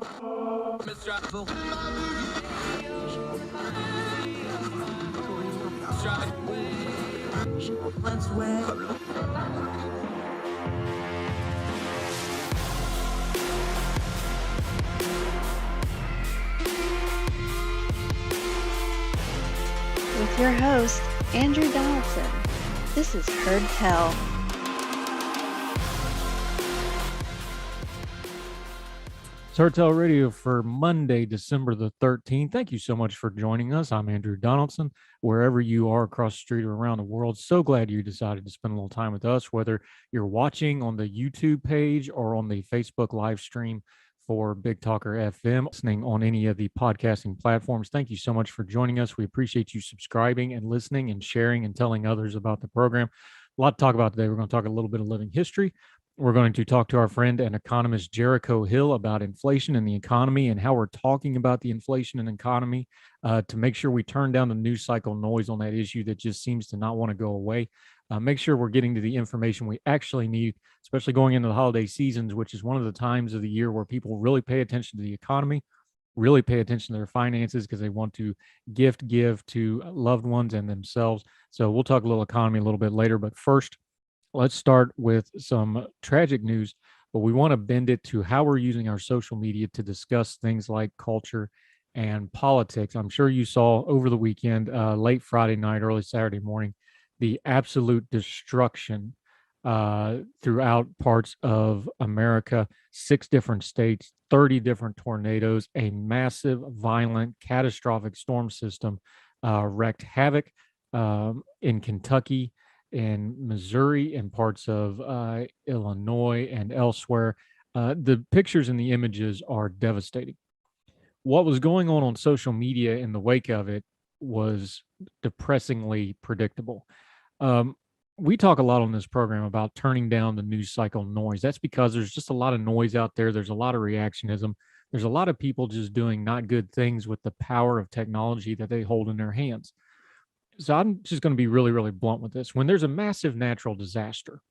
With your host, Andrew Donaldson. This is Heard Tell. It's Heard Tell Radio for Monday, December the 13th. Thank you so much for joining us. I'm Andrew Donaldson. Wherever you are across the street or around the world, so glad you decided to spend a little time with us, whether you're watching on the YouTube page or on the Facebook live stream for Big Talker FM, listening on any of the podcasting platforms. Thank you so much for joining us. We appreciate you subscribing and listening and sharing and telling others about the program. A lot to talk about today. We're going to talk a little bit of living history. We're going to talk to our friend and economist Jericho Hill about inflation and the economy and how we're talking about the inflation and economy to make sure we turn down the news cycle noise on that issue that just seems to not want to go away. Make sure we're getting to the information we actually need, especially going into the holiday seasons, which is one of the times of the year where people really pay attention to the economy, really pay attention to their finances because they want to give to loved ones and themselves. So we'll talk a little economy a little bit later, but first, let's start with some tragic news, but we want to bend it to how we're using our social media to discuss things like culture and politics. I'm sure you saw over the weekend, late Friday night, early Saturday morning, the absolute destruction throughout parts of America, 6 different states, 30 different tornadoes, a massive, violent, catastrophic storm system wreaked havoc in Kentucky, in Missouri, and parts of Illinois and elsewhere. The pictures and the images are devastating. What was going on social media in the wake of it was depressingly predictable. We talk a lot on this program about turning down the news cycle noise. That's because there's just a lot of noise out there. There's a lot of reactionism. There's a lot of people just doing not good things with the power of technology that they hold in their hands. So I'm just going to be really, really blunt with this. When there's a massive natural disaster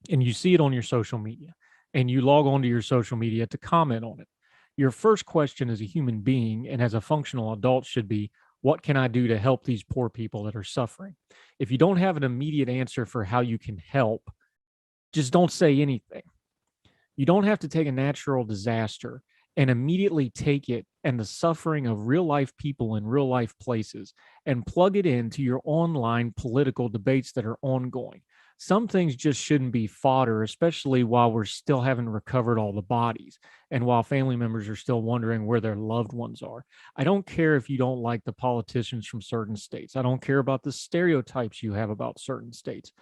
and you see it on your social media and you log onto your social media to comment on it, your first question as a human being and as a functional adult should be, what can I do to help these poor people that are suffering? If you don't have an immediate answer for how you can help, just don't say anything. You don't have to take a natural disaster and immediately take it and the suffering of real life people in real life places and plug it into your online political debates that are ongoing. Some things just shouldn't be fodder, especially while we're still haven't recovered all the bodies and while family members are still wondering where their loved ones are. I don't care if you don't like the politicians from certain states. I don't care about the stereotypes you have about certain states.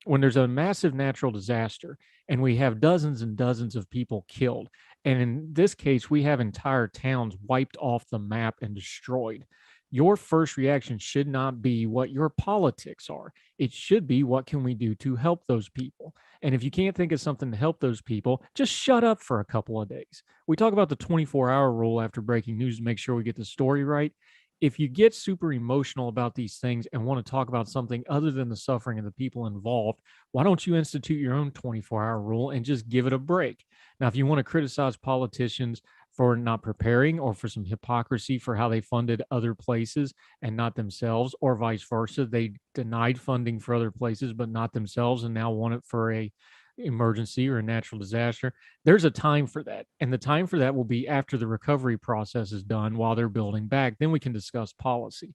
When there's a massive natural disaster and we have dozens and dozens of people killed, and in this case, we have entire towns wiped off the map and destroyed, your first reaction should not be what your politics are. It should be, what can we do to help those people? And if you can't think of something to help those people, just shut up for a couple of days. We talk about the 24-hour rule after breaking news to make sure we get the story right. If you get super emotional about these things and want to talk about something other than the suffering of the people involved, why don't you institute your own 24-hour rule and just give it a break? Now, if you want to criticize politicians for not preparing or for some hypocrisy for how they funded other places and not themselves, or vice versa, they denied funding for other places but not themselves and now want it for a emergency or a natural disaster, there's a time for that. And the time for that will be after the recovery process is done while they're building back. Then we can discuss policy.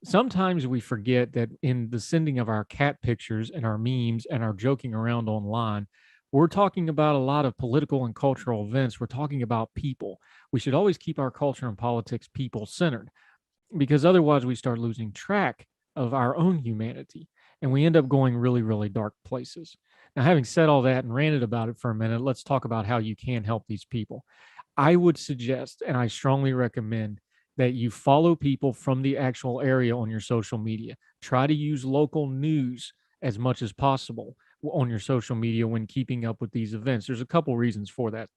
Sometimes we forget that in the sending of our cat pictures and our memes and our joking around online, we're talking about a lot of political and cultural events. We're talking about people. We should always keep our culture and politics people centered, because otherwise we start losing track of our own humanity and we end up going really, really dark places. Now, having said all that and ranted about it for a minute, let's talk about how you can help these people. I would suggest, and I strongly recommend, that you follow people from the actual area on your social media. Try to use local news as much as possible on your social media when keeping up with these events. There's a couple reasons for that.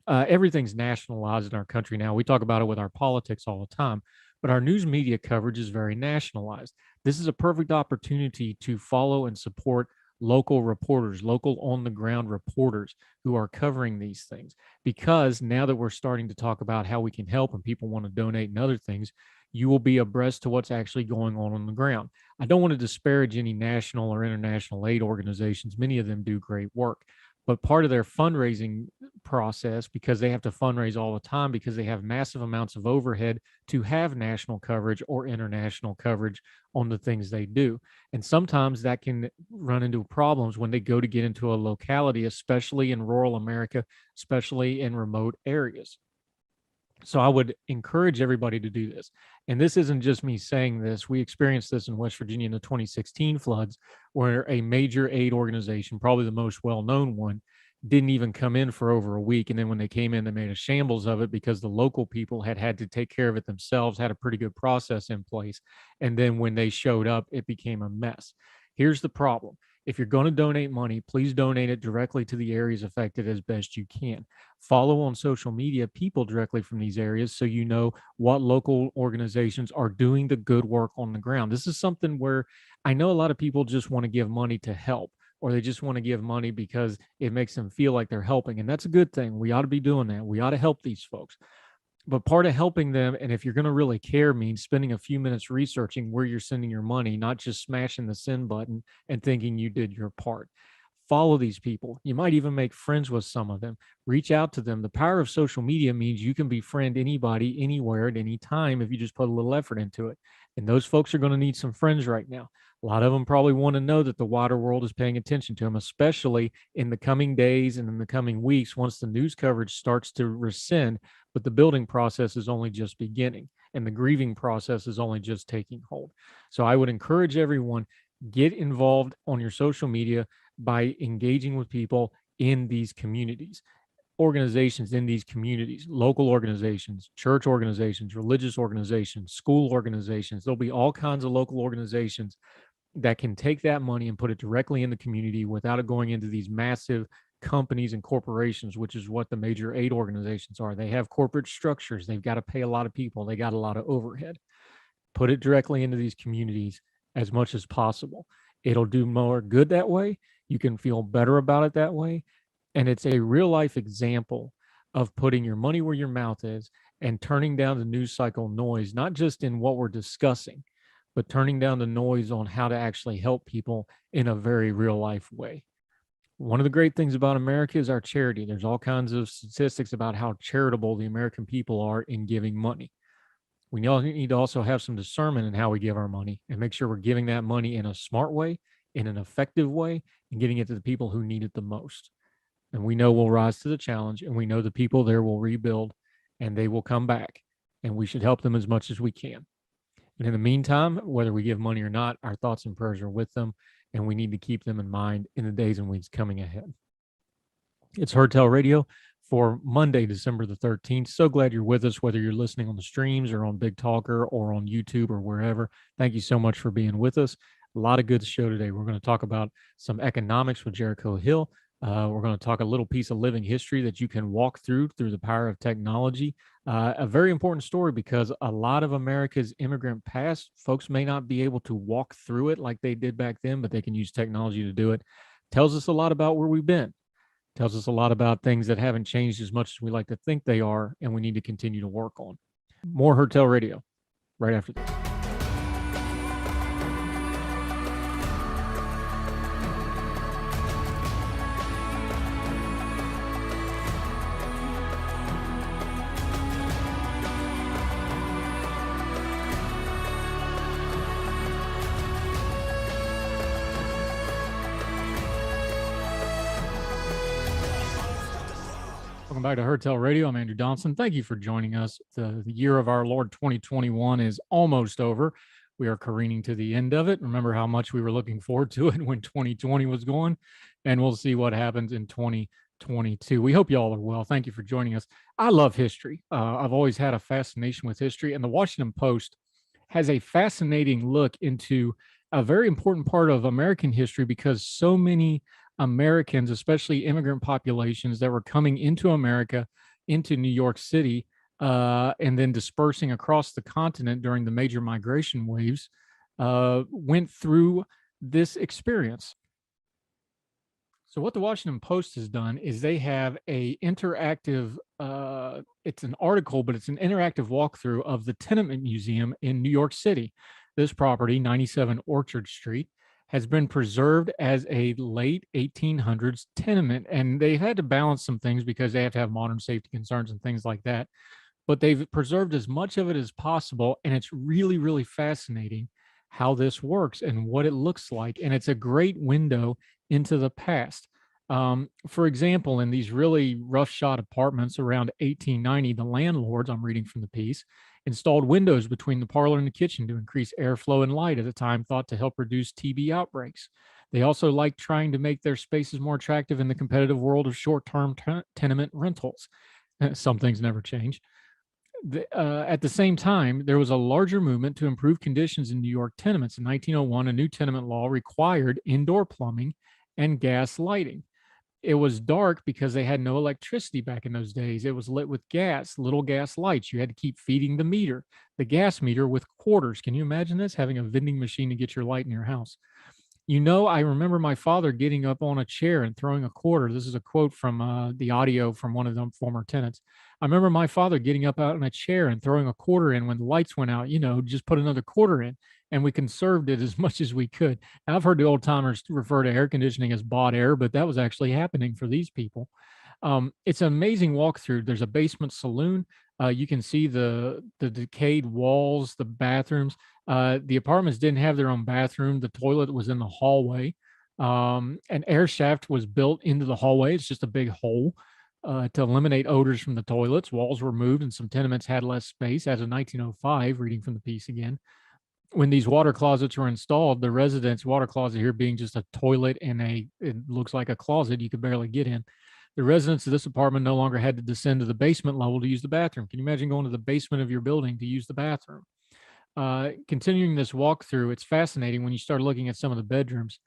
Everything's nationalized in our country now. We talk about it with our politics all the time, but our news media coverage is very nationalized. This is a perfect opportunity to follow and support local reporters, local on the ground reporters who are covering these things. Because now that we're starting to talk about how we can help and people want to donate and other things, you will be abreast to what's actually going on the ground. I don't want to disparage any national or international aid organizations. Many of them do great work, but part of their fundraising process, because they have to fundraise all the time because they have massive amounts of overhead to have national coverage or international coverage on the things they do. And sometimes that can run into problems when they go to get into a locality, especially in rural America, especially in remote areas. So I would encourage everybody to do this. And this isn't just me saying this. We experienced this in West Virginia in the 2016 floods, where a major aid organization, probably the most well-known one, didn't even come in for over a week. And then when they came in, they made a shambles of it because the local people had to take care of it themselves, had a pretty good process in place. And then when they showed up, it became a mess. Here's the problem. If you're going to donate money, please donate it directly to the areas affected as best you can. Follow on social media people directly from these areas so you know what local organizations are doing the good work on the ground. This is something where I know a lot of people just want to give money to help, or they just want to give money because it makes them feel like they're helping. And that's a good thing. We ought to be doing that. We ought to help these folks. But part of helping them, and if you're going to really care, means spending a few minutes researching where you're sending your money, not just smashing the send button and thinking you did your part. Follow these people. You might even make friends with some of them. Reach out to them. The power of social media means you can befriend anybody, anywhere, at any time if you just put a little effort into it. And those folks are going to need some friends right now. A lot of them probably want to know that the wider world is paying attention to them, especially in the coming days and in the coming weeks once the news coverage starts to rescind. But the building process is only just beginning, and the grieving process is only just taking hold. So I would encourage everyone, get involved on your social media by engaging with people in these communities, organizations in these communities, local organizations, church organizations, religious organizations, school organizations. There'll be all kinds of local organizations that can take that money and put it directly in the community without it going into these massive companies and corporations, which is what the major aid organizations are. They have corporate structures. They've got to pay a lot of people. They got a lot of overhead. Put it directly into these communities as much as possible. It'll do more good that way. You can feel better about it that way. And it's a real life example of putting your money where your mouth is and turning down the news cycle noise, not just in what we're discussing, but turning down the noise on how to actually help people in a very real life way. One of the great things about America is our charity. There's all kinds of statistics about how charitable the American people are in giving money. We need to also have some discernment in how we give our money and make sure we're giving that money in a smart way, in an effective way, and getting it to the people who need it the most. And we know we'll rise to the challenge, and we know the people there will rebuild and they will come back, and we should help them as much as we can. And in the meantime, whether we give money or not, our thoughts and prayers are with them, and we need to keep them in mind in the days and weeks coming ahead. It's Heard Tell Radio for Monday, December the 13th. So glad you're with us, whether you're listening on the streams or on Big Talker or on YouTube or wherever. Thank you so much for being with us. A lot of good show today. We're going to talk about some economics with Jericho Hill. We're going to talk a little piece of living history that you can walk through the power of technology. A very important story because a lot of America's immigrant past, folks may not be able to walk through it like they did back then, but they can use technology to do it. Tells us a lot about where we've been. Tells us a lot about things that haven't changed as much as we like to think they are, and we need to continue to work on. More Heard Tell Radio right after this. Welcome back to Heard Tell Radio. I'm Andrew Donaldson. Thank you for joining us. The year of our Lord 2021 is almost over. We are careening to the end of it. Remember how much we were looking forward to it when 2020 was going, and we'll see what happens in 2022. We hope you all are well. Thank you for joining us. I love history. I've always had a fascination with history, and the Washington Post has a fascinating look into a very important part of American history because so many Americans, especially immigrant populations that were coming into America, into New York City, and then dispersing across the continent during the major migration waves, went through this experience. So what the Washington Post has done is they have a interactive, it's an article, but it's an interactive walkthrough of the Tenement Museum in New York City. This property, 97 Orchard Street, has been preserved as a late 1800s tenement. And they've had to balance some things because they have to have modern safety concerns and things like that. But they've preserved as much of it as possible. And it's really, really fascinating how this works and what it looks like. And it's a great window into the past. For example, in these really roughshod apartments around 1890, the landlords, I'm reading from the piece, installed windows between the parlor and the kitchen to increase airflow and light at a time thought to help reduce TB outbreaks. They also liked trying to make their spaces more attractive in the competitive world of short term tenement rentals. Some things never change. At the same time, there was a larger movement to improve conditions in New York tenements. In 1901, a new tenement law required indoor plumbing and gas lighting. It was dark because they had no electricity back in those days. It was lit with gas, little gas lights. You had to keep feeding the meter, the gas meter with quarters. Can you imagine this? Having a vending machine to get your light in your house. I remember my father getting up on a chair and throwing a quarter. This is a quote from the audio from one of the former tenants. I remember my father getting up out in a chair and throwing a quarter in when the lights went out, just put another quarter in. And we conserved it as much as we could. And I've heard the old timers refer to air conditioning as bought air, but that was actually happening for these people. It's an amazing walkthrough. There's a basement saloon. You can see the decayed walls, the bathrooms. The apartments didn't have their own bathroom. The toilet was in the hallway. An air shaft was built into the hallway. It's just a big hole to eliminate odors from the toilets. Walls were moved, and some tenements had less space. As of 1905, reading from the piece again, when these water closets were installed, the residence water closet here being just a toilet and it looks like a closet you could barely get in. The residents of this apartment no longer had to descend to the basement level to use the bathroom. Can you imagine going to the basement of your building to use the bathroom? Continuing this walkthrough, it's fascinating when you start looking at some of the bedrooms.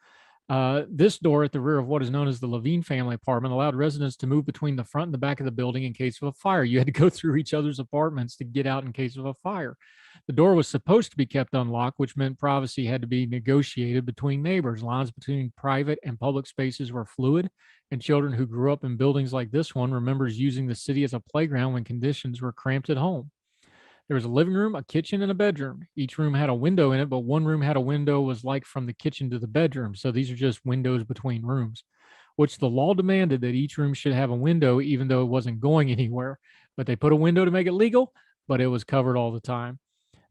This door at the rear of what is known as the Levine family apartment allowed residents to move between the front and the back of the building in case of a fire. You had to go through each other's apartments to get out in case of a fire. The door was supposed to be kept unlocked, which meant privacy had to be negotiated between neighbors. Lines between private and public spaces were fluid, and children who grew up in buildings like this one remembers using the city as a playground when conditions were cramped at home. There was a living room, a kitchen, and a bedroom. Each room had a window in it, but one room had a window was like from the kitchen to the bedroom. So these are just windows between rooms, which the law demanded that each room should have a window, even though it wasn't going anywhere. But they put a window to make it legal, but it was covered all the time.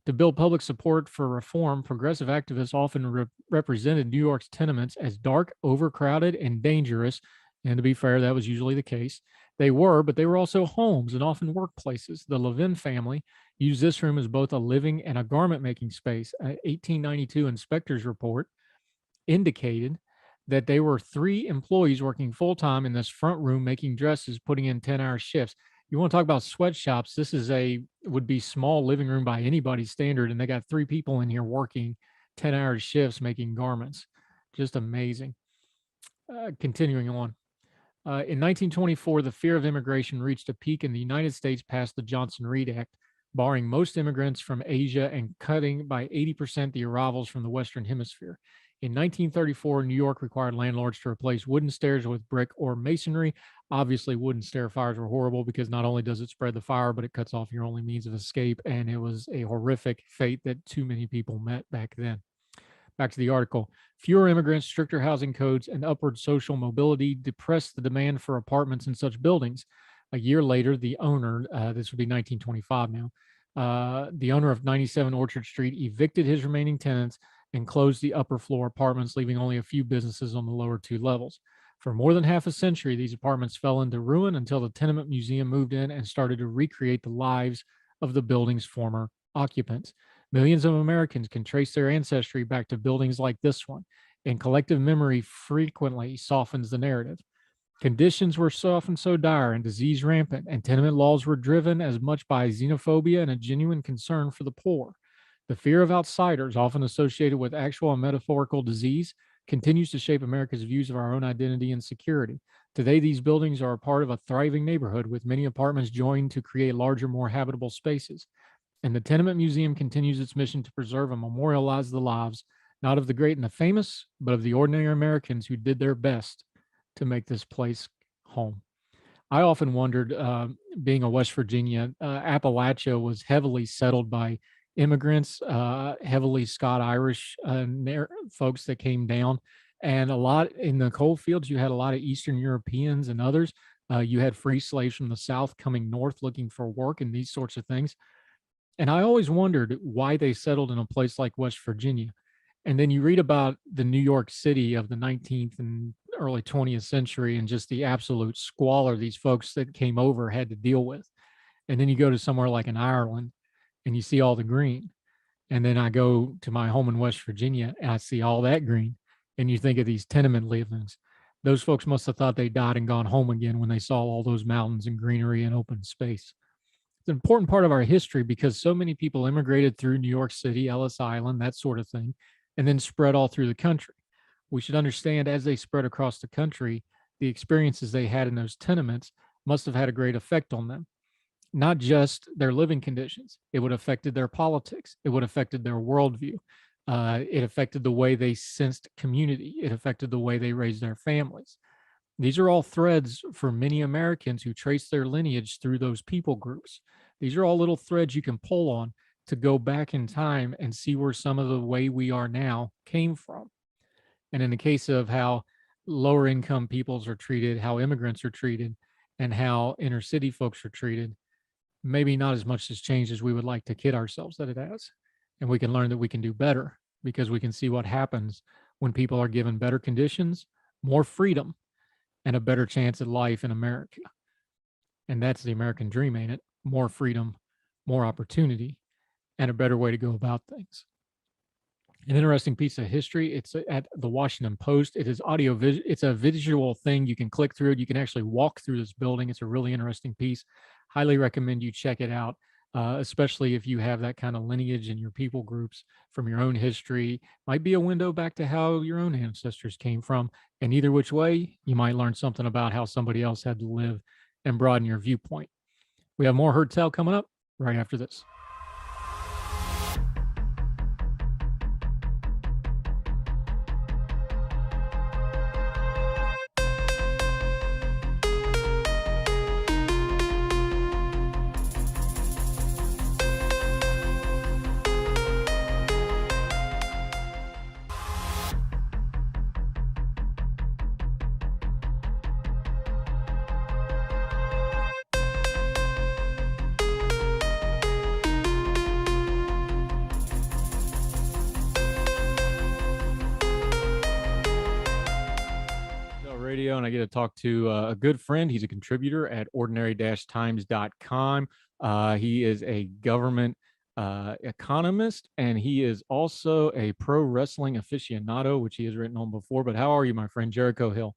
To build public support for reform, progressive activists often represented New York's tenements as dark, overcrowded, and dangerous. And to be fair, that was usually the case. But they were also homes and often workplaces. The Levin family used this room as both a living and a garment making space. An 1892 inspector's report indicated that there were 3 employees working full time in this front room making dresses, putting in 10-hour shifts. You want to talk about sweatshops? This is would be small living room by anybody's standard, and they got 3 people in here working 10-hour shifts making garments. Just amazing. Continuing on. In 1924, the fear of immigration reached a peak in the United States past the Johnson-Reed Act, barring most immigrants from Asia and cutting by 80% the arrivals from the Western Hemisphere. In 1934, New York required landlords to replace wooden stairs with brick or masonry. Obviously, wooden stair fires were horrible because not only does it spread the fire, but it cuts off your only means of escape. And it was a horrific fate that too many people met back then. Back to the article. Fewer immigrants, stricter housing codes, and upward social mobility depressed the demand for apartments in such buildings. A year later, the owner, this would be 1925 now, the owner of 97 Orchard Street evicted his remaining tenants and closed the upper floor apartments, leaving only a few businesses on the lower 2 levels. For more than half a century, these apartments fell into ruin until the Tenement Museum moved in and started to recreate the lives of the building's former occupants. Millions of Americans can trace their ancestry back to buildings like this one, and collective memory frequently softens the narrative. Conditions were often so dire and disease rampant, and tenement laws were driven as much by xenophobia and a genuine concern for the poor. The fear of outsiders, often associated with actual and metaphorical disease, continues to shape America's views of our own identity and security. Today, these buildings are a part of a thriving neighborhood with many apartments joined to create larger, more habitable spaces. And the Tenement Museum continues its mission to preserve and memorialize the lives, not of the great and the famous, but of the ordinary Americans who did their best to make this place home. I often wondered, being a West Virginia, Appalachia was heavily settled by immigrants, heavily Scott-Irish folks that came down. And a lot in the coal fields, you had a lot of Eastern Europeans and others. You had free slaves from the South coming north looking for work and these sorts of things. And I always wondered why they settled in a place like West Virginia. And then you read about the New York City of the 19th and early 20th century and just the absolute squalor these folks that came over had to deal with. And then you go to somewhere like in Ireland and you see all the green. And then I go to my home in West Virginia and I see all that green. And you think of these tenement livings. Those folks must have thought they died and gone home again when they saw all those mountains and greenery and open space. It's an important part of our history because so many people immigrated through New York City, Ellis Island, that sort of thing, and then spread all through the country. We should understand as they spread across the country, the experiences they had in those tenements must have had a great effect on them. Not just their living conditions, it would have affected their politics, it would have affected their worldview. It affected the way they sensed community, it affected the way they raised their families. These are all threads for many Americans who trace their lineage through those people groups. These are all little threads you can pull on to go back in time and see where some of the way we are now came from. And in the case of how lower income peoples are treated, how immigrants are treated, and how inner city folks are treated, maybe not as much has changed as we would like to kid ourselves that it has. And we can learn that we can do better because we can see what happens when people are given better conditions, more freedom, and a better chance at life in America. And that's the American dream, ain't it? More freedom, more opportunity, and a better way to go about things. An interesting piece of history. It's at the Washington Post. It is audio. It's a visual thing. You can click through it. You can actually walk through this building. It's a really interesting piece. Highly recommend you check it out, especially if you have that kind of lineage in your people groups from your own history. Might be a window back to how your own ancestors came from. And either which way, you might learn something about how somebody else had to live and broaden your viewpoint. We have more Heard Tell coming up right after this. Radio, and I get to talk to a good friend. He's a contributor at ordinary-times.com. He is a government economist, and he is also a pro wrestling aficionado, which he has written on before. But how are you, my friend, Jericho Hill?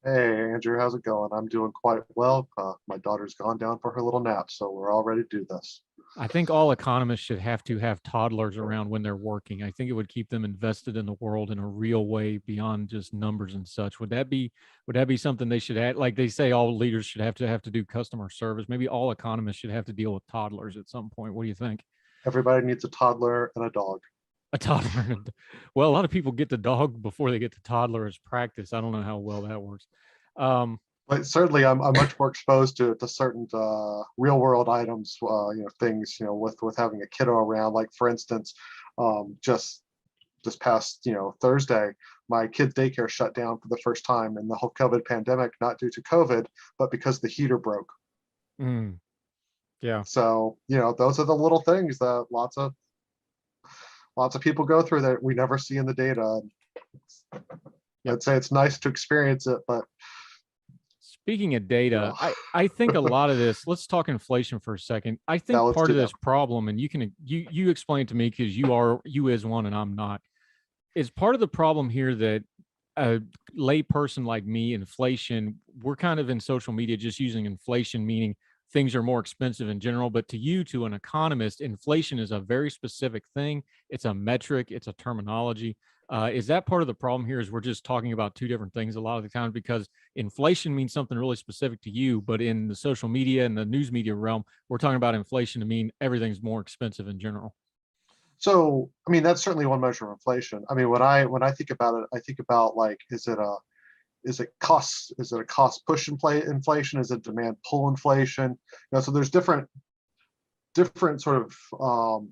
Hey, Andrew, how's it going? I'm doing quite well. My daughter's gone down for her little nap, so we're all ready to do this. I think all economists should have to have toddlers around when they're working. I think it would keep them invested in the world in a real way beyond just numbers and such. Would that be something they should add? Like they say all leaders should have to do customer service. Maybe all economists should have to deal with toddlers at some point. What do you think? Everybody needs a toddler and a dog. A toddler. Well, a lot of people get the dog before they get the toddler as practice. I don't know how well that works. But certainly, I'm much more exposed to certain real world items, things, with having a kiddo around. Like for instance, just this past Thursday, my kid's daycare shut down for the first time in the whole COVID pandemic, not due to COVID, but because the heater broke. Yeah. So those are the little things that lots of people go through that we never see in the data. I'd say it's nice to experience it, but speaking of data, I think a lot of this, let's talk inflation for a second. I think part of this problem, and you explain to me because you is one and I'm not, is part of the problem here that a lay person like me, inflation, we're kind of in social media just using inflation, meaning things are more expensive in general. But to you, to an economist, inflation is a very specific thing. It's a metric, it's a terminology. Is that part of the problem here is we're just talking about two different things a lot of the times because inflation means something really specific to you, but in the social media and the news media realm, we're talking about inflation to mean everything's more expensive in general. So, that's certainly one measure of inflation. When I think about it, I think about like, is it is it a cost push inflation? Is it demand pull inflation? So there's different sort of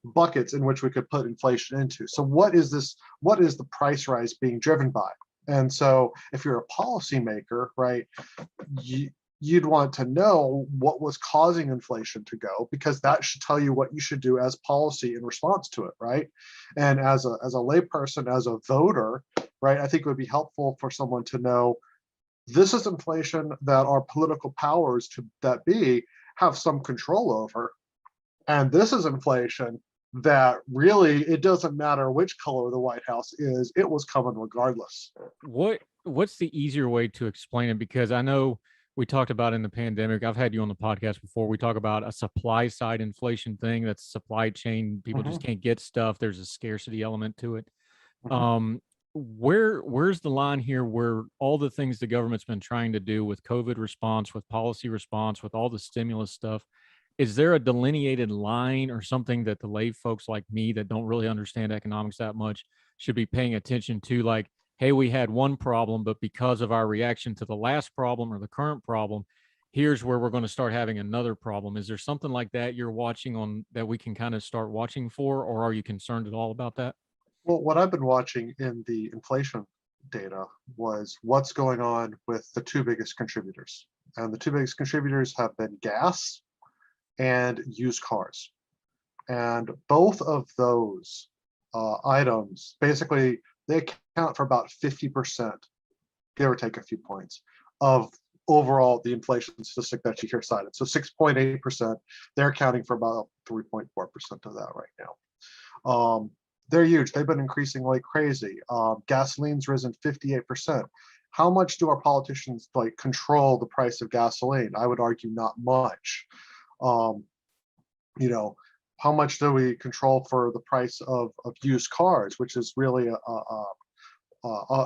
buckets in which we could put inflation into. So what is the price rise being driven by? And so if you're a policymaker, right, you'd want to know what was causing inflation to go, because that should tell you what you should do as policy in response to it, right? And as a layperson, as a voter, right, I think it would be helpful for someone to know this is inflation that our political powers that be have some control over. And this is inflation that really, it doesn't matter which color the White House is, it was coming regardless. What's the easier way to explain it? Because I know we talked about in the pandemic, I've had you on the podcast before, we talk about a supply side inflation thing, that's supply chain. People just can't get stuff. There's a scarcity element to it. Where's the line here where all the things the government's been trying to do with COVID response, with policy response, with all the stimulus stuff, is there a delineated line or something that the lay folks like me that don't really understand economics that much should be paying attention to? Like, hey, we had one problem, but because of our reaction to the last problem or the current problem, here's where we're going to start having another problem. Is there something like that you're watching on that we can kind of start watching for, or are you concerned at all about that? Well, what I've been watching in the inflation data was what's going on with the two biggest contributors. And the two biggest contributors have been gas and used cars. And both of those items, basically, they account for about 50%, give or take a few points, of overall the inflation statistic that you hear cited. So 6.8%, they're accounting for about 3.4% of that right now. They're huge. They've been increasing like crazy. Gasoline's risen 58%. How much do our politicians control the price of gasoline? I would argue not much. How much do we control for the price of used cars, which is really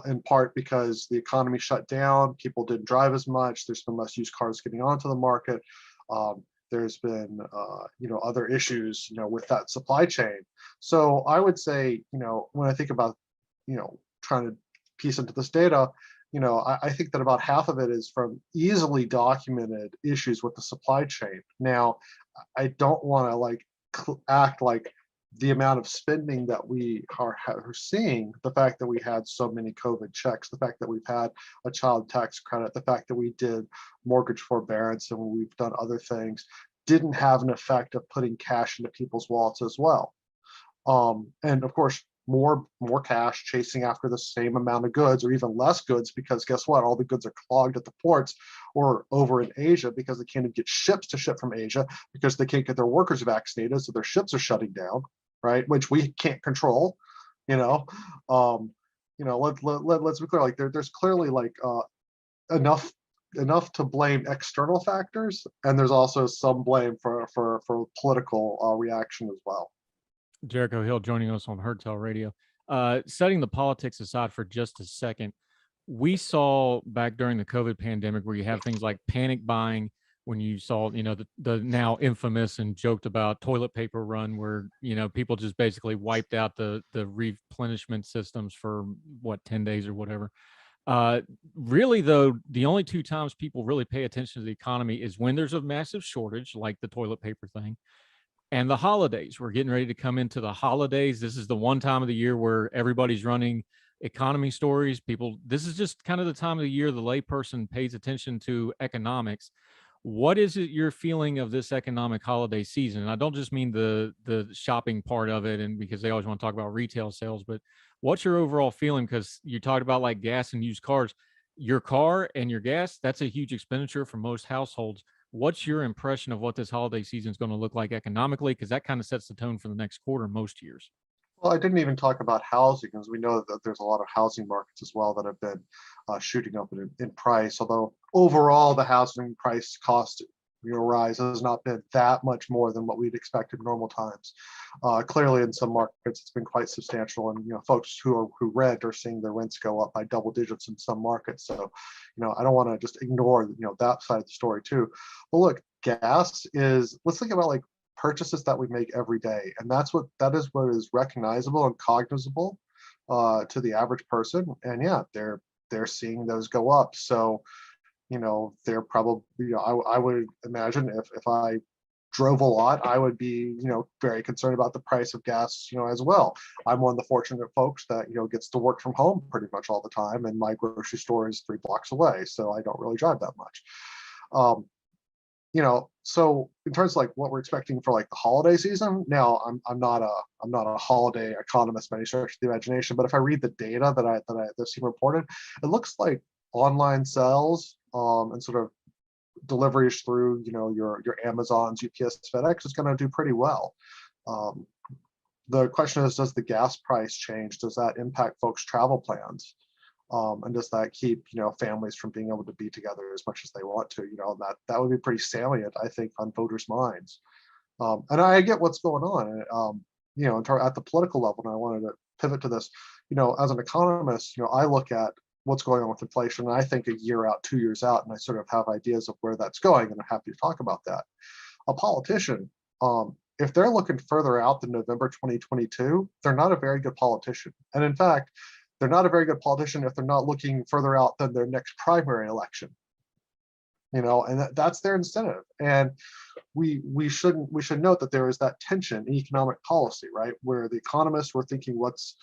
in part because the economy shut down, people didn't drive as much, there's been less used cars getting onto the market. There's been other issues with that supply chain. So I would say, when I think about trying to piece into this data, I think that about half of it is from easily documented issues with the supply chain. Now, I don't want to act like the amount of spending that we are seeing, the fact that we had so many COVID checks, the fact that we've had a child tax credit, the fact that we did mortgage forbearance and we've done other things, didn't have an effect of putting cash into people's wallets as well. And of course, more cash chasing after the same amount of goods or even less goods, because guess what? All the goods are clogged at the ports or over in Asia because they can't even get ships to ship from Asia because they can't get their workers vaccinated, so their ships are shutting down, right? Which we can't control. Let's be clear. There's clearly enough to blame external factors, and there's also some blame for political reaction as well. Jericho Hill joining us on Herdtail Radio. Setting the politics aside for just a second, we saw back during the COVID pandemic where you have things like panic buying, when you saw, the now infamous and joked about toilet paper run where, people just basically wiped out the replenishment systems for 10 days or whatever. Really, though, the only two times people really pay attention to the economy is when there's a massive shortage, like the toilet paper thing, and the holidays. We're getting ready to come into the holidays. This is the one time of the year where everybody's running economy stories. This is just kind of the time of the year the layperson pays attention to economics. What is it you're feeling of this economic holiday season? And I don't just mean the shopping part of it, and because they always want to talk about retail sales, but what's your overall feeling? Because you talked about like gas and used cars. Your car and your gas, that's a huge expenditure for most households. What's your impression of what this holiday season is going to look like economically? Because that kind of sets the tone for the next quarter most years. Well, I didn't even talk about housing, because we know that there's a lot of housing markets as well that have been shooting up in price. Although overall, the housing price cost rise has not been that much more than what we'd expect in normal times. Clearly, in some markets, it's been quite substantial, and folks who rent are seeing their rents go up by double digits in some markets. So, I don't want to just ignore that side of the story too. But look, gas is. Let's think about purchases that we make every day, and that is what is recognizable and cognizable to the average person. And yeah, they're they're seeing those go up. So, they're probably, I would imagine if I drove a lot, I would be, very concerned about the price of gas, as well. I'm one of the fortunate folks that, gets to work from home pretty much all the time, and my grocery store is 3 blocks away, so I don't really drive that much. So in terms of like what we're expecting for like the holiday season, now I'm not a holiday economist by any stretch of the imagination, but if I read the data that's seen reported, it looks like online sales and sort of deliveries through your Amazons, UPS, FedEx is going to do pretty well. The question is, does the gas price change? Does that impact folks' travel plans? And does that keep families from being able to be together as much as they want to? That would be pretty salient, I think, on voters' minds. And I get what's going on. At the political level, and I wanted to pivot to this. As an economist, I look at what's going on with inflation, and I think a year out, 2 years out, and I sort of have ideas of where that's going, and I'm happy to talk about that. A politician, if they're looking further out than November 2022, they're not a very good politician. And in fact, they're not a very good politician if they're not looking further out than their next primary election. And that's their incentive. And we should note that there is that tension in economic policy, right, where the economists were thinking what's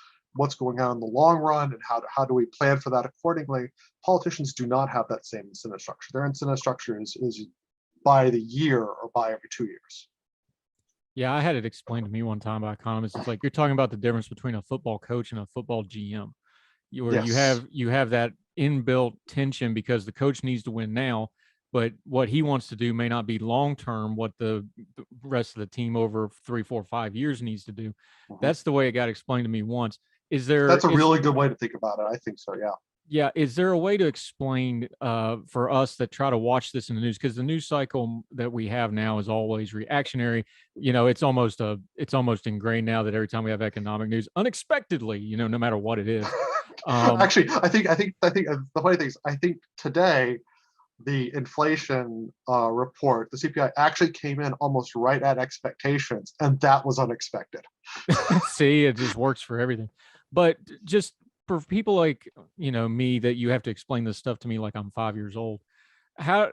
going on in the long run and how do we plan for that accordingly. Politicians do not have that same incentive structure. Their incentive structure is by the year or by every 2 years. Yeah, I had it explained to me one time by economists. It's like you're talking about the difference between a football coach and a football GM. Yes. You have that inbuilt tension because the coach needs to win now, but what he wants to do may not be long term what the rest of the team over 3, 4, 5 years needs to do. That's the way it got explained to me once. That's a really good way to think about it. I think so, yeah. Yeah. Is there a way to explain for us that try to watch this in the news? Because the news cycle that we have now is always reactionary. It's almost ingrained now that every time we have economic news, unexpectedly, no matter what it is. Actually, I think the funny thing is, I think today the inflation report, the CPI, actually came in almost right at expectations, and that was unexpected. See, it just works for everything. But just for people like me, that you have to explain this stuff to me like I'm 5 years old.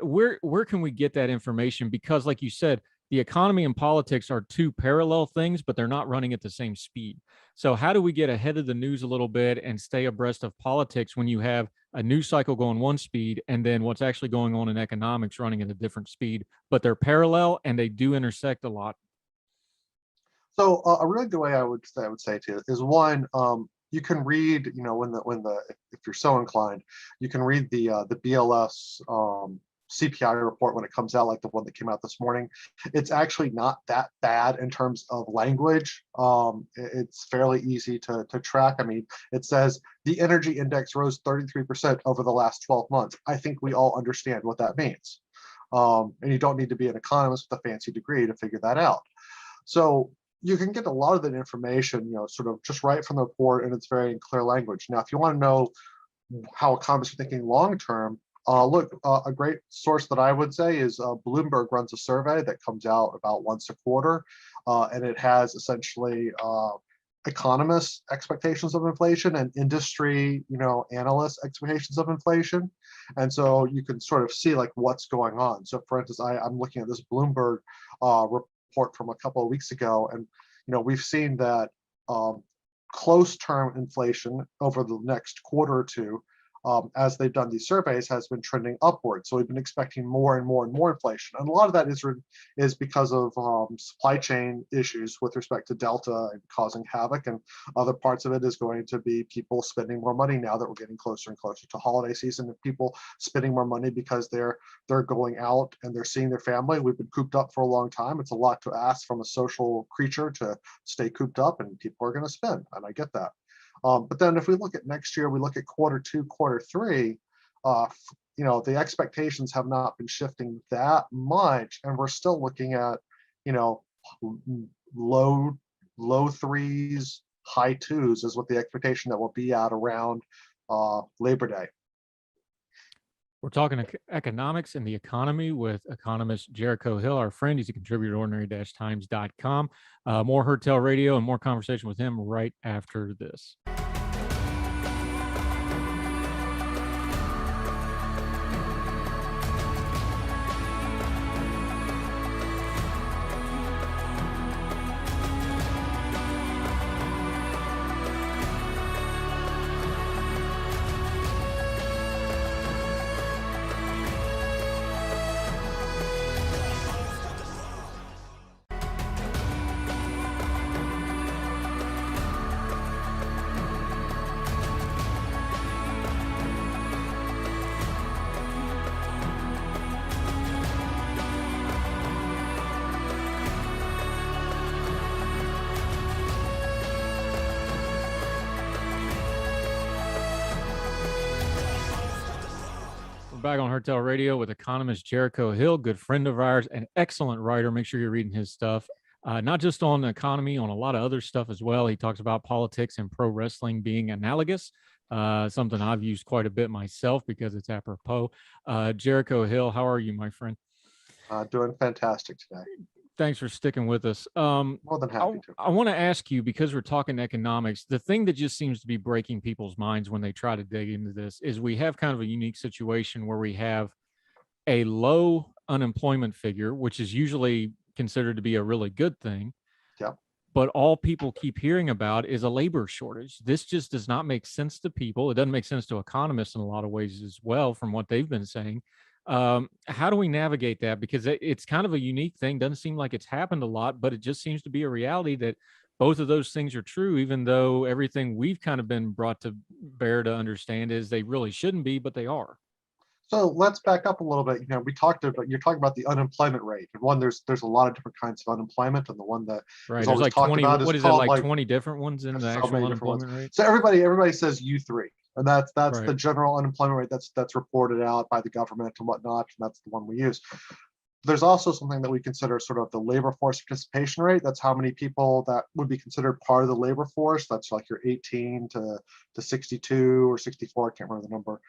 Where can we get that information? Because like you said, the economy and politics are two parallel things, but they're not running at the same speed. So how do we get ahead of the news a little bit and stay abreast of politics when you have a news cycle going one speed and then what's actually going on in economics running at a different speed, but they're parallel and they do intersect a lot? So a really good way I would say to you is one, you can read, if you're so inclined, you can read the BLS CPI report when it comes out, like the one that came out this morning. It's actually not that bad in terms of language. It's fairly easy to track. I mean, it says the energy index rose 33% over the last 12 months. I think we all understand what that means. And you don't need to be an economist with a fancy degree to figure that out. So you can get a lot of that information, sort of just right from the report, and it's very in clear language. Now, if you want to know how economists are thinking long term, look, a great source that I would say is Bloomberg runs a survey that comes out about once a quarter, and it has essentially economists' expectations of inflation and industry, analysts' expectations of inflation. And so you can sort of see like what's going on. So for instance, I'm looking at this Bloomberg report from a couple of weeks ago, and we've seen that close term inflation over the next quarter or two, as they've done these surveys, has been trending upward. So we've been expecting more and more and more inflation. And a lot of that is because of supply chain issues with respect to Delta and causing havoc. And other parts of it is going to be people spending more money now that we're getting closer and closer to holiday season, and people spending more money because they're going out and they're seeing their family. We've been cooped up for a long time. It's a lot to ask from a social creature to stay cooped up, and people are going to spend, and I get that. But then if we look at next year, we look at quarter two, quarter three, the expectations have not been shifting that much. And we're still looking at, low threes, high twos is what the expectation that will be at around Labor Day. We're talking economics and the economy with economist Jericho Hill, our friend. He's a contributor to ordinary-times.com. More Heard Tell Radio and more conversation with him right after this. back on Hertel Radio with economist Jericho Hill, good friend of ours, an excellent writer. Make sure you're reading his stuff, not just on the economy, on a lot of other stuff as well. He talks about politics and pro wrestling being analogous, something I've used quite a bit myself because it's apropos. Jericho Hill, how are you, my friend? Doing fantastic today. Thanks for sticking with us. More than happy to. I want to ask you, because we're talking economics, the thing that just seems to be breaking people's minds when they try to dig into this is we have kind of a unique situation where we have a low unemployment figure, which is usually considered to be a really good thing. Yeah. But all people keep hearing about is a labor shortage. This just does not make sense to people. It doesn't make sense to economists in a lot of ways as well, from what they've been saying. How do we navigate that? Because it's kind of a unique thing. Doesn't seem like it's happened a lot, but it just seems to be a reality that both of those things are true, even though everything we've kind of been brought to bear to understand is they really shouldn't be, but they are. So let's back up a little bit. You're talking about the unemployment rate, and one there's a lot of different kinds of unemployment, and the one that Right. is There's always like talked 20, about what is is it, called like 20 different ones in the so actual many different ones. unemployment rate? So everybody says U3, and that's Right. the general unemployment rate that's reported out by the government and whatnot, and that's the one we use. There's also something that we consider sort of the labor force participation rate. That's how many people that would be considered part of the labor force. That's like your 18 to 62 or 64, I can't remember the number,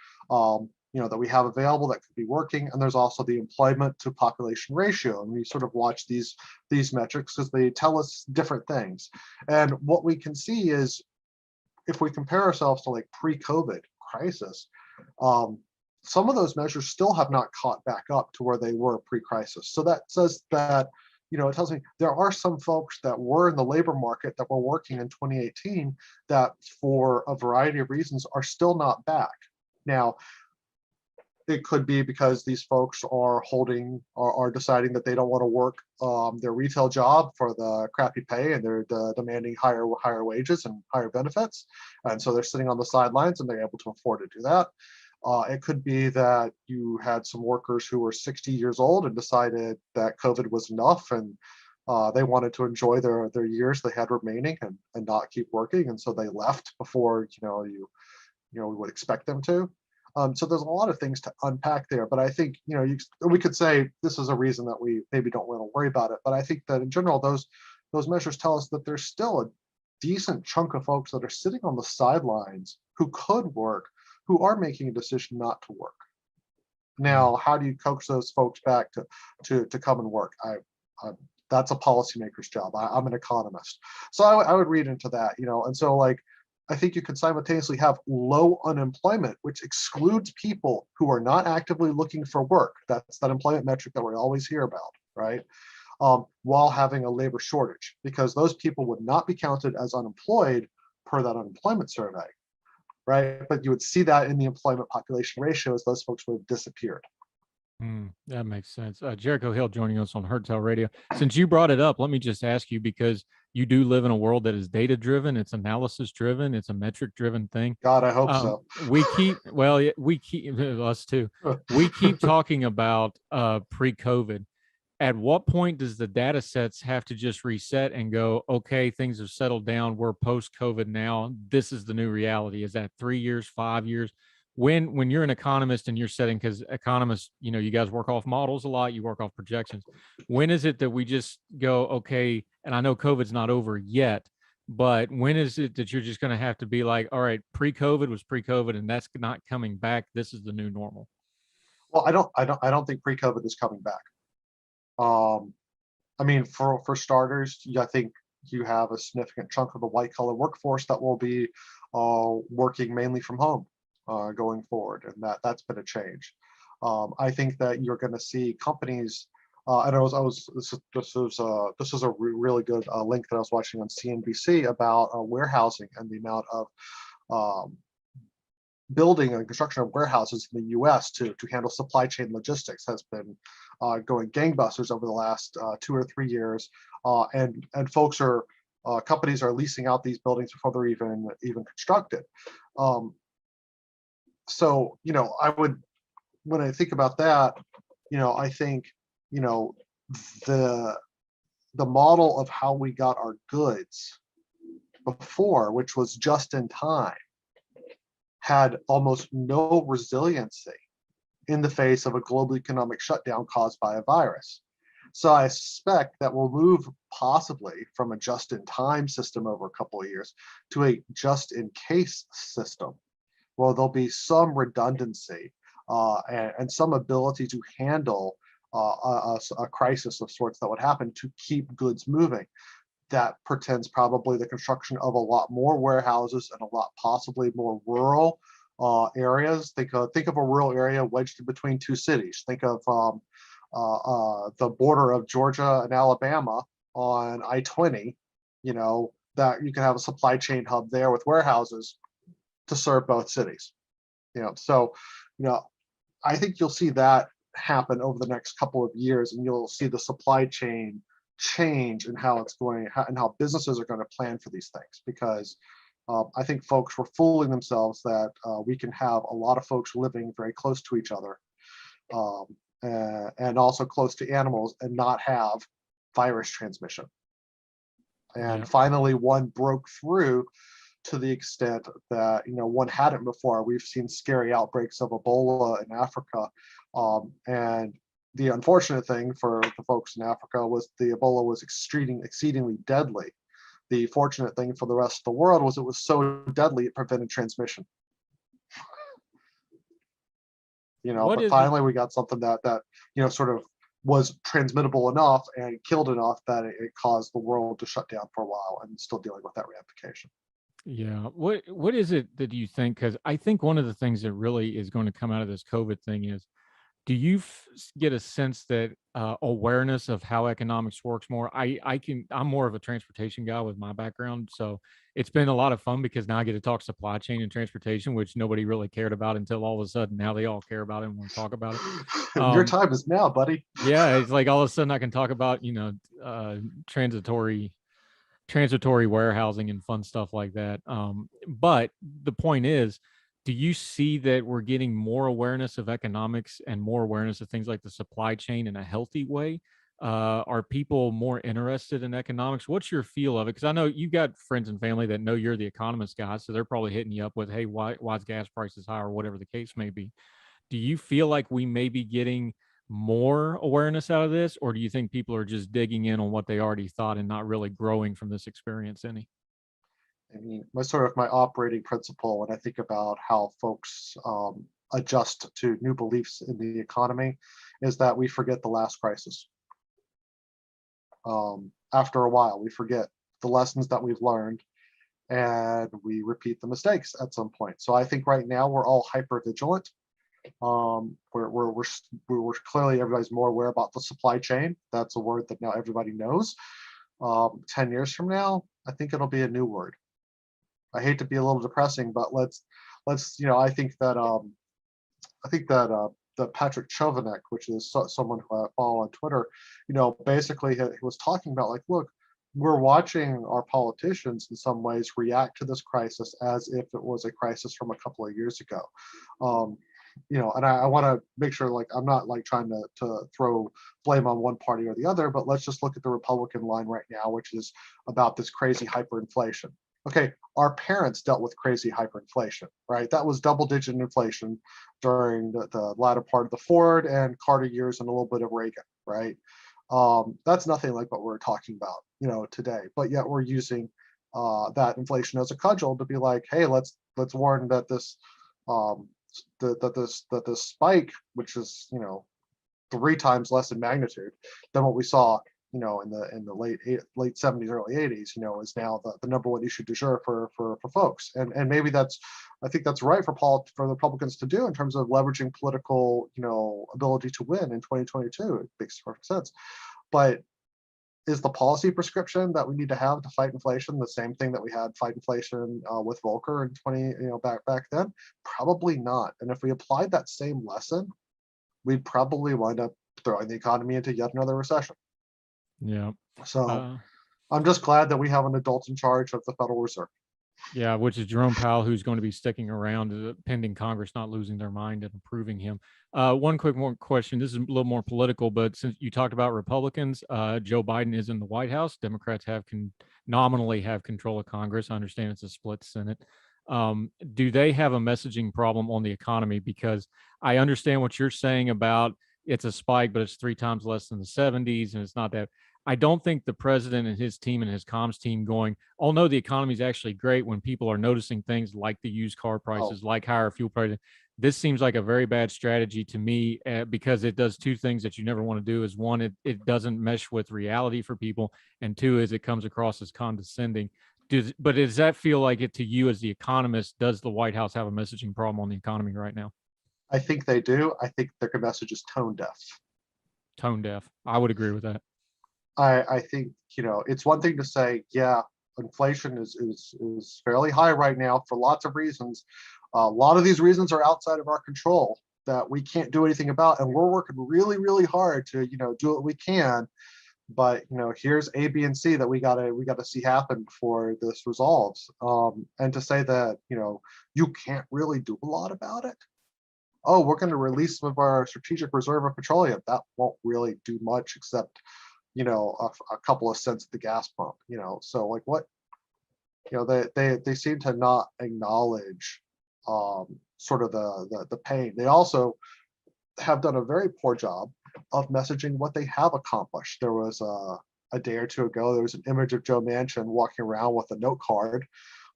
that we have available that could be working. And there's also the employment to population ratio. And we sort of watch these metrics because they tell us different things. And what we can see is if we compare ourselves to like pre-COVID crisis, some of those measures still have not caught back up to where they were pre-crisis. So that says that, it tells me there are some folks that were in the labor market that were working in 2018 that for a variety of reasons are still not back. Now, it could be because these folks are deciding that they don't want to work their retail job for the crappy pay, and they're demanding higher wages and higher benefits. And so they're sitting on the sidelines and they're able to afford to do that. It could be that you had some workers who were 60 years old and decided that COVID was enough, and they wanted to enjoy their years they had remaining and not keep working, and so they left before we would expect them to. So there's a lot of things to unpack there, but I think we could say this is a reason that we maybe don't want to worry about it. But I think that in general, those measures tell us that there's still a decent chunk of folks that are sitting on the sidelines who could work, who are making a decision not to work. Now, how do you coax those folks back to come and work? That's a policymaker's job. I'm an economist, so I would read into that, and so like I think you can simultaneously have low unemployment, which excludes people who are not actively looking for work. That's that employment metric that we always hear about, right? While having a labor shortage, because those people would not be counted as unemployed per that unemployment survey, right? But you would see that in the employment population ratio as those folks would have disappeared. That makes sense. Jericho Hill joining us on Hertel Radio. Since you brought it up, let me just ask you, because you do live in a world that is data driven, it's analysis driven, it's a metric driven thing. God, I hope so. We keep us too. We keep talking about pre-COVID. At what point does the data sets have to just reset and go, okay, things have settled down, we're post-COVID now, this is the new reality? Is that 3 years, 5 years? When you're an economist and you're setting, because economists, you guys work off models a lot, you work off projections. When is it that we just go, okay, and I know COVID's not over yet, but when is it that you're just going to have to be like, all right, pre-COVID was pre-COVID and that's not coming back, this is the new normal? Well, I don't think pre-COVID is coming back. I mean, for starters, I think you have a significant chunk of the white collar workforce that will be working mainly from home going forward, and that's been a change. I think that you're going to see companies, and this is a really good link that I was watching on CNBC about warehousing and the amount of building and construction of warehouses in the U.S. to handle supply chain logistics has been going gangbusters over the last 2 or 3 years, and companies are leasing out these buildings before they're even constructed. So when I think about that, I think the model of how we got our goods before, which was just in time, had almost no resiliency in the face of a global economic shutdown caused by a virus. So I suspect that we'll move possibly from a just-in-time system over a couple of years to a just-in-case system. Well, there'll be some redundancy and some ability to handle a crisis of sorts that would happen to keep goods moving. That portends probably the construction of a lot more warehouses and a lot possibly more rural areas. Think of a rural area wedged in between two cities. Think of the border of Georgia and Alabama on I-20. That you can have a supply chain hub there with warehouses to serve both cities. So I think you'll see that happen over the next couple of years, and you'll see the supply chain change and how it's going and how businesses are going to plan for these things, because I think folks were fooling themselves that we can have a lot of folks living very close to each other and also close to animals and not have virus transmission. And finally, one broke through to the extent that one hadn't before. We've seen scary outbreaks of Ebola in Africa, and the unfortunate thing for the folks in Africa was the Ebola was exceedingly deadly. The fortunate thing for the rest of the world was it was so deadly it prevented transmission. But finally we got something that sort of was transmittable enough and killed enough that it caused the world to shut down for a while, and still dealing with that ramification. Yeah. What is it that you think? Because I think one of the things that really is going to come out of this COVID thing is, do you get a sense that awareness of how economics works more? I'm more of a transportation guy with my background, so it's been a lot of fun because now I get to talk supply chain and transportation, which nobody really cared about until all of a sudden now they all care about it and want to talk about it. Your time is now, buddy. Yeah, it's like all of a sudden I can talk about transitory warehousing and fun stuff like that. But the point is, do you see that we're getting more awareness of economics and more awareness of things like the supply chain in a healthy way? Are people more interested in economics? What's your feel of it? Because I know you've got friends and family that know you're the economist guy, so they're probably hitting you up with, hey, why's gas prices high, or whatever the case may be. Do you feel like we may be getting more awareness out of this, or do you think people are just digging in on what they already thought and not really growing from this experience any? I mean, my operating principle when I think about how folks adjust to new beliefs in the economy is that we forget the last crisis. After a while, we forget the lessons that we've learned, and we repeat the mistakes at some point. So I think right now we're all hyper vigilant. We're clearly, everybody's more aware about the supply chain. That's a word that now everybody knows. 10 years from now, I think it'll be a new word. I hate to be a little depressing, but let's I think that Patrick Chovanec, which is someone who I follow on Twitter, basically he was talking about, like, look, we're watching our politicians in some ways react to this crisis as if it was a crisis from a couple of years ago. And I want to make sure, like, I'm not like trying to throw blame on one party or the other, but let's just look at the Republican line right now, which is about this crazy hyperinflation. Okay, our parents dealt with crazy hyperinflation, right? That was double-digit inflation during the latter part of the Ford and Carter years and a little bit of Reagan, right? That's nothing like what we're talking about, today. But yet we're using that inflation as a cudgel to be like, hey, let's warn that this this spike, which is 3 times less in magnitude than what we saw in the late 70s, early 80s, is now the number one issue du jour for folks. And maybe I think that's right for the Republicans to do in terms of leveraging political ability to win in 2022. It makes perfect sense. But is the policy prescription that we need to have to fight inflation the same thing that we had fight inflation with Volcker in back then? Probably not. And if we applied that same lesson, we'd probably wind up throwing the economy into yet another recession. Yeah. So I'm just glad that we have an adult in charge of the Federal Reserve. Yeah, which is Jerome Powell, who's going to be sticking around pending Congress not losing their mind and approving him. One quick more question. This is a little more political, but since you talked about Republicans, Joe Biden is in the White House. Democrats nominally have control of Congress. I understand it's a split Senate. Do they have a messaging problem on the economy? Because I understand what you're saying about it's a spike, but it's 3 times less than the 70s, and it's not that. I don't think the president and his team and his comms team going, oh no, the economy is actually great when people are noticing things like the used car prices, like higher fuel prices. This seems like a very bad strategy to me because it does 2 things that you never want to do. Is one, it doesn't mesh with reality for people, and 2 is it comes across as condescending. But does that feel like it to you as the economist? Does the White House have a messaging problem on the economy right now? I think they do. I think their message is tone deaf. Tone deaf. I would agree with that. I think, it's one thing to say, yeah, inflation is fairly high right now for lots of reasons. A lot of these reasons are outside of our control that we can't do anything about, and we're working really, really hard to, do what we can. But here's A, B, and C that we gotta see happen before this resolves. And to say that you can't really do a lot about it. Oh, we're going to release some of our strategic reserve of petroleum. That won't really do much except a couple of cents at the gas pump. So like what they seem to not acknowledge sort of the pain. They also have done a very poor job of messaging what they have accomplished. There was a day or two ago, there was an image of Joe Manchin walking around with a note card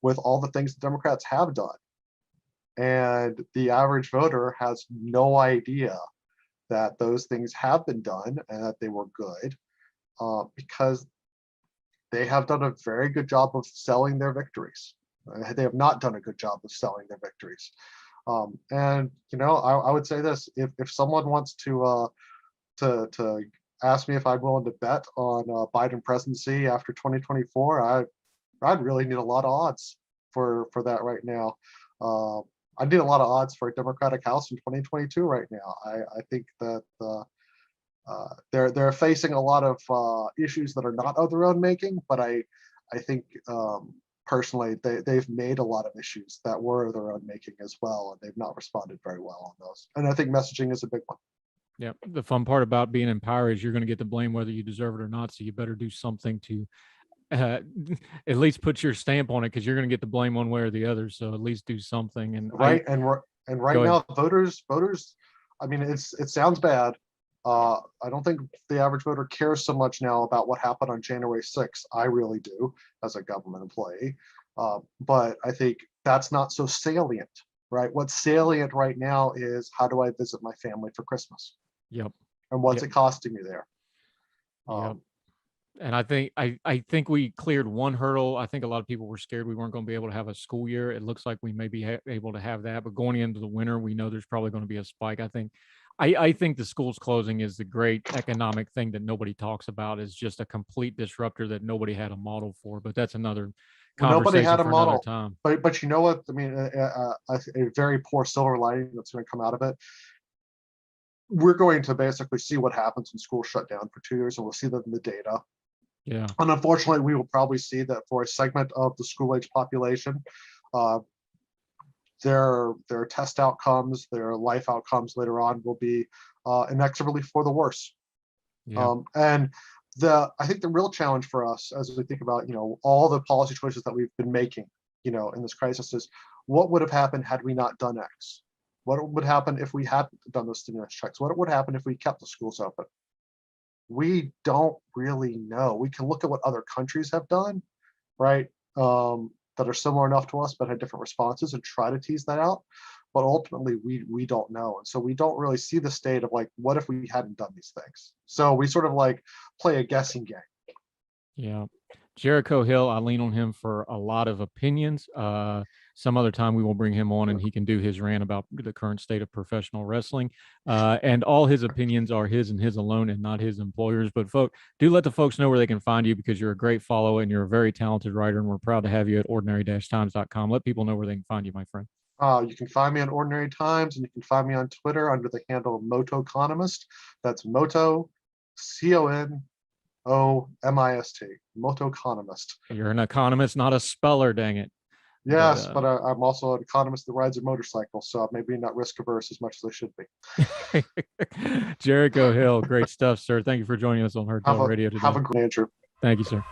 with all the things the Democrats have done. And the average voter has no idea that those things have been done and that they were good because they have done a very good job of selling their victories. They have not done a good job of selling their victories. And I would say this: if someone wants to ask me if I'm willing to bet on Biden presidency after 2024, I'd really need a lot of odds for that right now. I need a lot of odds for a Democratic House in 2022 right now. I think that they're facing a lot of issues that are not of their own making, but I think personally they've made a lot of issues that were of their own making as well, and they've not responded very well on those. And I think messaging is a big one. Yeah, the fun part about being in power is you're going to get the blame whether you deserve it or not. So you better do something to at least put your stamp on it, because you're going to get the blame one way or the other. So at least do something. And right now, voters. I mean, it sounds bad. I don't think the average voter cares so much now about what happened on January 6th. I really do, as a government employee. But I think that's not so salient, right? What's salient right now is, how do I visit my family for Christmas? Yep. And what's it costing me there? Yep. And I think we cleared one hurdle. I think a lot of people were scared we weren't going to be able to have a school year. It looks like we may be able to have that, but going into the winter, we know there's probably going to be a spike. I think the schools closing is the great economic thing that nobody talks about. Is just a complete disruptor that nobody had a model for. But that's another conversation. Nobody had a model. Time. But you know what? I mean, a very poor silver lining that's going to come out of it. We're going to basically see what happens when schools shut down for 2 years, and we'll see that in the data. Yeah. And unfortunately, we will probably see that for a segment of the school-age population, their test outcomes, their life outcomes later on will be inexorably for the worse. Yeah. And I think the real challenge for us, as we think about all the policy choices that we've been making in this crisis, is what would have happened had we not done X? What would happen if we hadn't done those stimulus checks? What would happen if we kept the schools open? We don't really know. We can look at what other countries have done, right? That are similar enough to us but had different responses, and try to tease that out. But ultimately, we don't know. And so we don't really see the state of like, what if we hadn't done these things? So we sort of like play a guessing game. Yeah. Jericho Hill, I lean on him for a lot of opinions. Some other time we will bring him on and he can do his rant about the current state of professional wrestling. And all his opinions are his and his alone, and not his employers. But do let the folks know where they can find you, because you're a great follower and you're a very talented writer, and we're proud to have you at ordinary-times.com. Let people know where they can find you, my friend. You can find me on Ordinary Times, and you can find me on Twitter under the handle Motoeconomist. That's Moto, CONOMIST, Motoeconomist. You're an economist, not a speller, dang it. Yes, but I'm also an economist that rides a motorcycle, so maybe not risk averse as much as I should be. Jericho Hill, great stuff, sir. Thank you for joining us on Heard Tell Radio today. Have a great Andrew. Thank you, sir.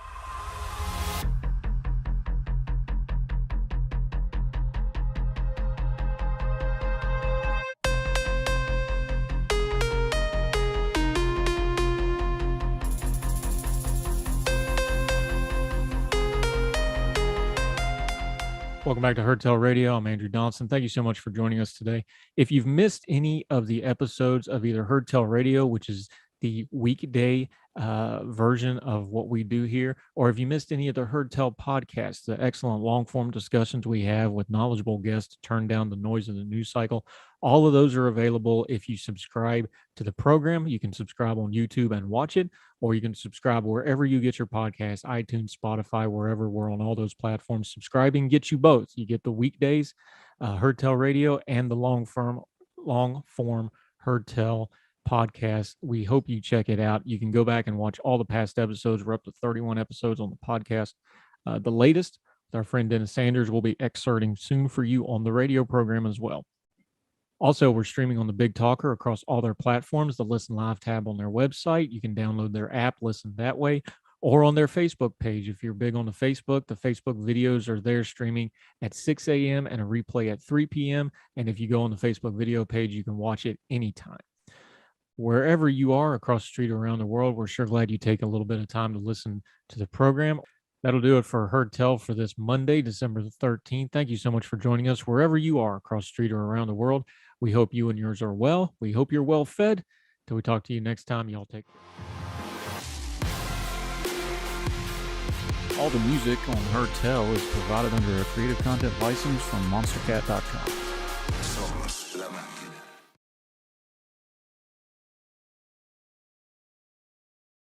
Welcome back to Heard Tell Radio. I'm Andrew Donaldson. Thank you so much for joining us today. If you've missed any of the episodes of either Heard Tell Radio, which is the weekday version of what we do here, or if you missed any of the Heard Tell podcasts, the excellent long form discussions we have with knowledgeable guests to turn down the noise of the news cycle, all of those are available if you subscribe to the program. You can subscribe on YouTube and watch it, or you can subscribe wherever you get your podcast, iTunes, Spotify, wherever. We're on all those platforms. Subscribing gets you both. You get the weekdays, Heard Tell Radio, and the long form Heard Tell podcast. We hope you check it out. You can go back and watch all the past episodes. We're up to 31 episodes on the podcast. The latest with our friend Dennis Sanders will be excerpting soon for you on the radio program as well. Also, we're streaming on the Big Talker across all their platforms, the Listen Live tab on their website. You can download their app, listen that way, or on their Facebook page. If you're big on the Facebook videos are there streaming at 6 a.m. and a replay at 3 p.m. And if you go on the Facebook video page, you can watch it anytime. Wherever you are across the street or around the world, we're sure glad you take a little bit of time to listen to the program. That'll do it for Heard Tell for this Monday, December the 13th. Thank you so much for joining us wherever you are across the street or around the world. We hope you and yours are well. We hope you're well fed. Till we talk to you next time, y'all take care. All the music on Heard Tell is provided under a Creative Content license from monstercat.com.